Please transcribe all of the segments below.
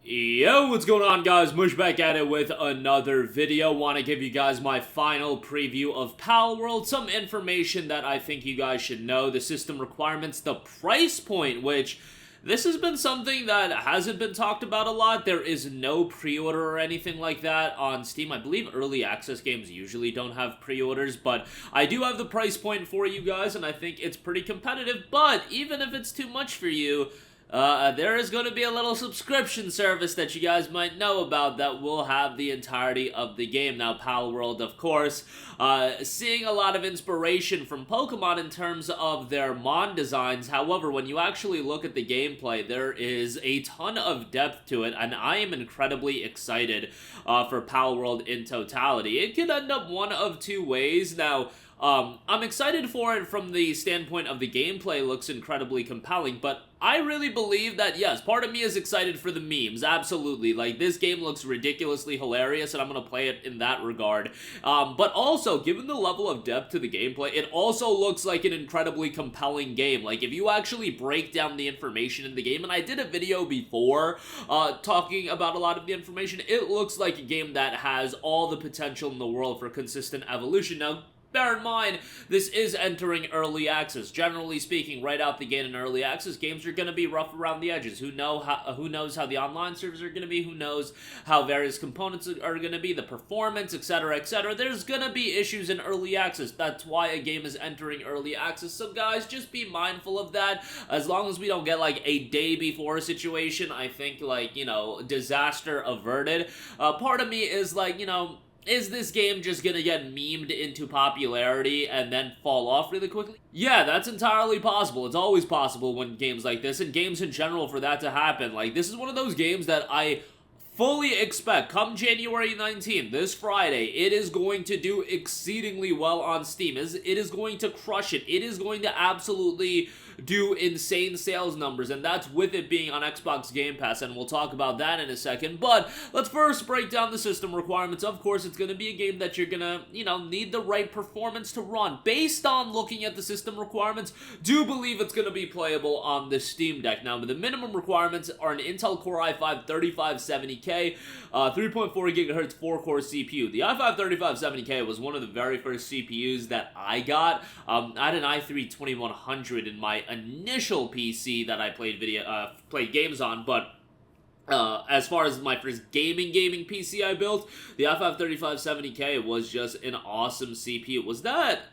Yo, what's going on, guys? Mush back at it with another video. Want to give you guys my final preview of Palworld, some information that I think you guys should know, the system requirements, the price point, which this has been something that hasn't been talked about a lot. There is no pre-order or anything like that on Steam. I believe early access games usually don't have pre-orders, but I do have the price point for you guys, and I think it's pretty competitive. But even if it's too much for you, there is going to be a little subscription service that you guys might know about that will have the entirety of the game. Now, Palworld, of course, seeing a lot of inspiration from Pokemon in terms of their Mon designs. However, when you actually look at the gameplay, there is a ton of depth to it, and I am incredibly excited for Palworld in totality. It could end up one of two ways. Now, I'm excited for it from the standpoint of the gameplay looks incredibly compelling, but I really believe that, yes, part of me is excited for the memes, absolutely. Like, this game looks ridiculously hilarious, and I'm gonna play it in that regard. But also, given the level of depth to the gameplay, it also looks like an incredibly compelling game. Like, if you actually break down the information in the game, and I did a video before talking about a lot of the information, it looks like a game that has all the potential in the world for consistent evolution. Now, bear in mind, this is entering early access. Generally speaking, right out the gate in early access, games are going to be rough around the edges. Who knows how the online servers are going to be? Who knows how various components are going to be? The performance, etc., etc. There's going to be issues in early access. That's why a game is entering early access. So, guys, just be mindful of that. As long as we don't get, like, a day before a situation, I think, like, you know, disaster averted. Part of me is, like, you know, is this game just gonna get memed into popularity and then fall off really quickly? Yeah, that's entirely possible. It's always possible when games like this, and games in general, for that to happen. Like, this is one of those games that I fully expect, come January 19th, this Friday, it is going to do exceedingly well on Steam. It is going to crush it. It is going to absolutely do insane sales numbers, and that's with it being on Xbox Game Pass, and we'll talk about that in a second. But let's first break down the system requirements. Of course, it's going to be a game that you're going to, you know, need the right performance to run. Based on looking at the system requirements, do believe it's going to be playable on the Steam Deck. Now, the minimum requirements are an Intel Core i5-3570K, 3.4 GHz 4-core CPU. The i5-3570K was one of the very first CPUs that I got. I had an i3-2100 in my initial PC that I played games on, but as far as my first gaming PC I built, the i5-3570K was just an awesome CPU. Was that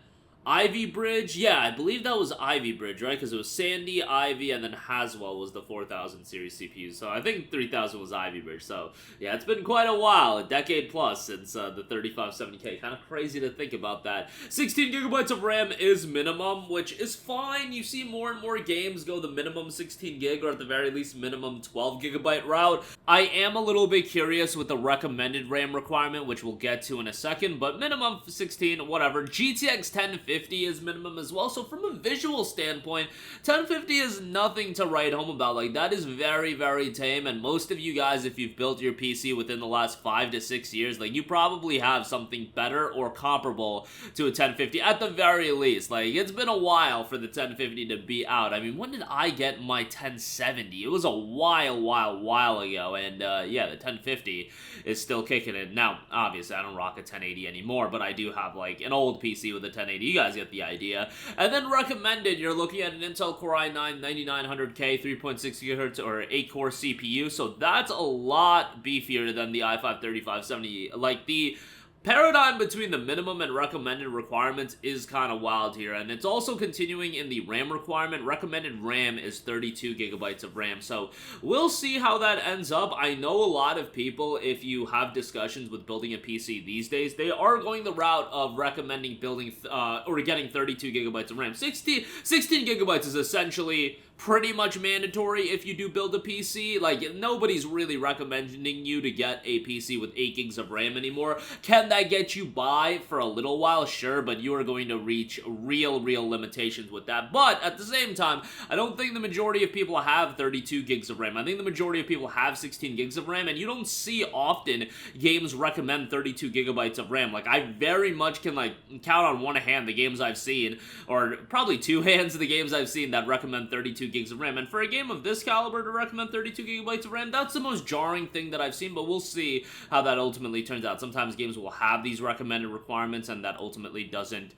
Ivy Bridge? Yeah, I believe that was Ivy Bridge, right? Because it was Sandy, Ivy, and then Haswell was the 4000 series CPU. So I think 3000 was Ivy Bridge. So yeah, it's been quite a while, a decade plus since the 3570K. Kind of crazy to think about that. 16 gigabytes of RAM is minimum, which is fine. You see more and more games go the minimum 16 gig, or at the very least minimum 12 gigabyte route. I am a little bit curious with the recommended RAM requirement, which we'll get to in a second, but minimum 16, whatever. GTX 1050 is minimum as well. So from a visual standpoint, 1050 is nothing to write home about. Like, that is very, very tame, and most of you guys, if you've built your PC within the last 5 to 6 years, like, you probably have something better or comparable to a 1050 at the very least. Like, it's been a while for the 1050 to be out. I mean, when did I get my 1070? It was a while ago, and yeah, the 1050 is still kicking it. Now, obviously, I don't rock a 1080 anymore, but I do have, like, an old PC with a 1080. You guys get the idea. And then recommended, you're looking at an Intel Core i9-9900K, 3.6 GHz, or 8-core CPU, so that's a lot beefier than the i5-3570. Like, the paradigm between the minimum and recommended requirements is kind of wild here, and it's also continuing in the RAM requirement. Recommended RAM is 32 gigabytes of RAM, so we'll see how that ends up. I know a lot of people, if you have discussions with building a PC these days, they are going the route of recommending building or getting 32 gigabytes of RAM. 16 gigabytes is essentially pretty much mandatory if you do build a PC. Like, nobody's really recommending you to get a PC with 8 gigs of RAM anymore. Can that get you by for a little while? Sure, but you are going to reach real limitations with that. But at the same time, I don't think the majority of people have 32 gigs of RAM. I think the majority of people have 16 gigs of RAM, and you don't see often games recommend 32 gigabytes of RAM. Like, I very much can, like, count on one hand the games I've seen, or probably two hands of the games I've seen that recommend 32 32 gigs of RAM. And for a game of this caliber to recommend 32 gigabytes of RAM, that's the most jarring thing that I've seen, but we'll see how that ultimately turns out. Sometimes games will have these recommended requirements, and that ultimately doesn't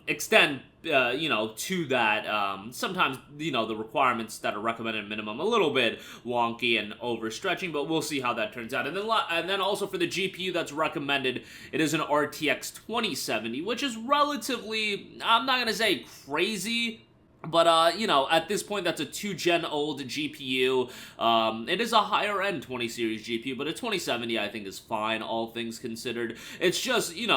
extend to that. Sometimes, the requirements that are recommended minimum a little bit wonky and overstretching, but we'll see how that turns out. And then also for the GPU that's recommended, it is an RTX 2070, which is relatively, I'm not going to say crazy, but, at this point, that's a 2-gen old GPU. It is a higher-end 20 series GPU, but a 2070, I think, is fine, all things considered. It's just, you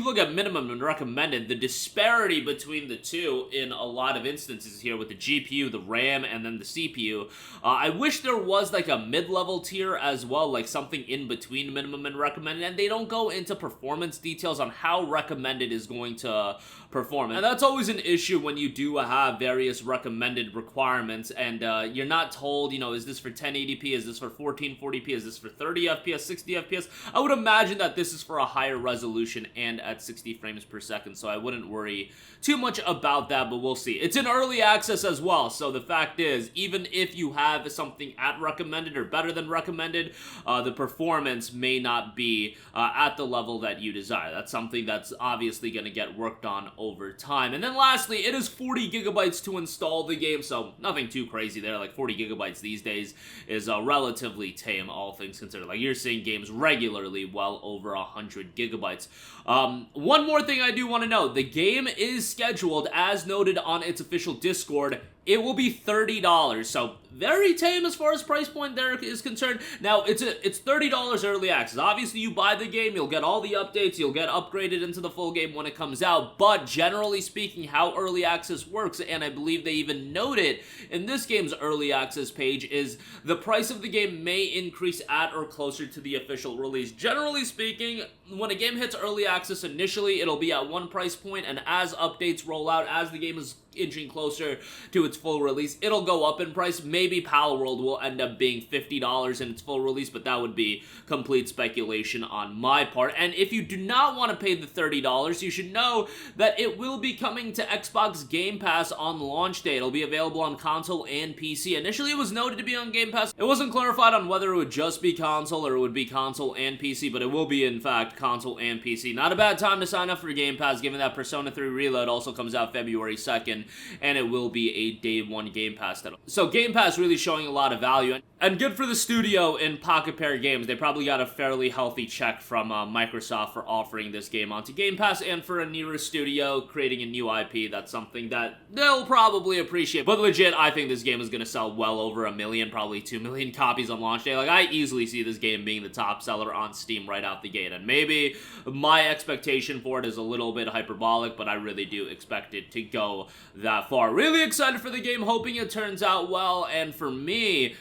look at minimum and recommended, the disparity between the two in a lot of instances here with the GPU, the RAM, and then the CPU. I wish there was, like, a mid-level tier as well, like something in between minimum and recommended, and they don't go into performance details on how recommended is going to perform. And that's always an issue when you do have various recommended requirements, and you're not told, is this for 1080p, is this for 1440p, is this for 30 FPS, 60 FPS? I would imagine that this is for a higher resolution and at 60 frames per second, so I wouldn't worry too much about that, but we'll see. It's in early access as well, so the fact is, even if you have something at recommended or better than recommended, the performance may not be at the level that you desire. That's something that's obviously going to get worked on over time. And then lastly, it is 40 gigabytes to install the game, so nothing too crazy there. Like 40 gigabytes these days is relatively tame, all things considered. Like, you're seeing games regularly well over 100 gigabytes. One more thing I do want to note, the game is scheduled, as noted on its official Discord, it will be $30, so very tame as far as price point there is concerned. Now, it's $30 early access. Obviously, you buy the game, you'll get all the updates, you'll get upgraded into the full game when it comes out, but generally speaking, how early access works, and I believe they even note it in this game's early access page, is the price of the game may increase at or closer to the official release. Generally speaking, when a game hits early access initially, it'll be at one price point, and as updates roll out, as the game is inching closer to its full release, it'll go up in price. Maybe Palworld will end up being $50 in its full release, but that would be complete speculation on my part. And if you do not want to pay the $30, you should know that it will be coming to Xbox Game Pass on launch day. It'll be available on console and PC. Initially, it was noted to be on Game Pass. It wasn't clarified on whether it would just be console or it would be console and PC, but it will be, in fact, console and PC. Not a bad time to sign up for Game Pass, given that Persona 3 Reload also comes out February 2nd, and it will be a day one Game Pass title. So Game Pass really showing a lot of value, and good for the studio in Pocket Pair Games. They probably got a fairly healthy check from Microsoft for offering this game onto Game Pass, and for a newer studio creating a new IP, that's something that they'll probably appreciate. But legit, I think this game is going to sell well over 1 million, probably 2 million copies on launch day. Like, I easily see this game being the top seller on Steam right out the gate, and maybe my expectation for it is a little bit hyperbolic, but I really do expect it to go that far. Really excited for the game, hoping it turns out well, and for me,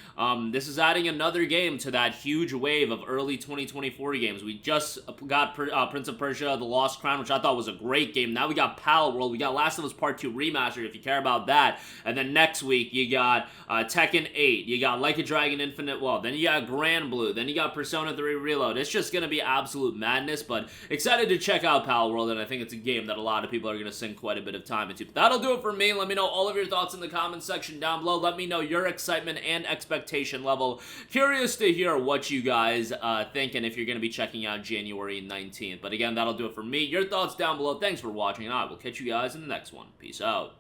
this is adding another game to that huge wave of early 2024 games. We just got Prince of Persia: The Lost Crown, which I thought was a great game. Now we got Palworld, we got Last of Us Part 2 Remastered, if you care about that, and then next week you got Tekken 8, you got Like a Dragon Infinite Wealth, then you got Grand Blue, then you got Persona 3 Reload. It's just gonna be absolute madness, but excited to check out Palworld, and I think it's a game that a lot of people are gonna sink quite a bit of time into. But that'll do it for me. Let me know all of your thoughts in the comments section down below. Let me know your excitement and expectation level. Curious to hear what you guys think, and if you're going to be checking out January 19th. But again, that'll do it for me. Your thoughts down below. Thanks for watching, and I will catch you guys in the next one. Peace out.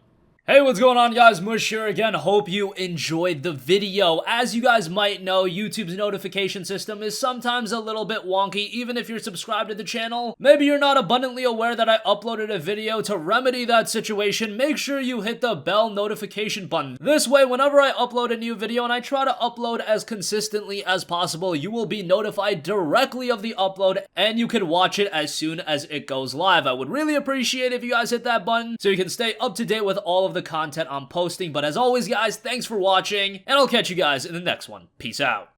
Hey, what's going on, guys? Mush here again. Hope you enjoyed the video. As you guys might know, YouTube's notification system is sometimes a little bit wonky, even if you're subscribed to the channel. Maybe you're not abundantly aware that I uploaded a video. To remedy that situation, make sure you hit the bell notification button. This way, whenever I upload a new video, and I try to upload as consistently as possible, you will be notified directly of the upload, and you can watch it as soon as it goes live. I would really appreciate it if you guys hit that button so you can stay up to date with all of the content I'm posting. But as always, guys, thanks for watching, and I'll catch you guys in the next one. Peace out.